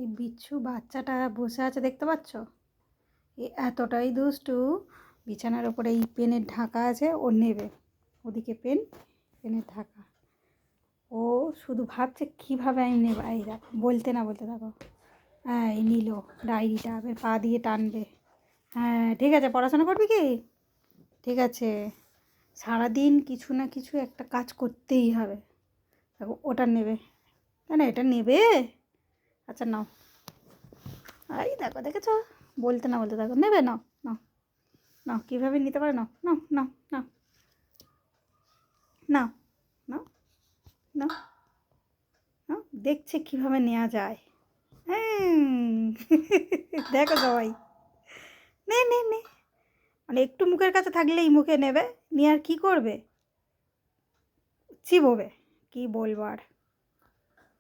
এই বিচ্ছু বাচ্চাটা বসে আছে দেখতে পাচ্ছ? এ এতটাই দুষ্টু। বিছানার ওপরে এই পেনের ঢাকা আছে, ও নেবে। ওদিকে পেন, পেনের ঢাকা। ও শুধু ভাবছে কীভাবে আমি নেব। এই দেখো, বলতে না বলতে দেখো, হ্যাঁ এই নিল ডায়েরিটা, এবার পা দিয়ে টানবে। হ্যাঁ ঠিক আছে, পড়াশোনা করবি কি? ঠিক আছে, সারাদিন কিছু না কিছু একটা কাজ করতেই হবে। দেখো ওটা নেবে, না না এটা নেবে। আচ্ছা নাও, এই দেখো দেখেছো, বলতে না বলতে দেখো নেবে। নাও নাও নাও, কীভাবে নিতে পারে, নাও নাও নাও নাও নাও নাও নাও নাও, দেখছে কীভাবে নেওয়া যায়। দেখো সবাই, নে নে নে, মানে একটু মুখের কাছে থাকলেই মুখে নেবে, নিয়ে আর কী করবে, চিবোবে। কী বলবো আর।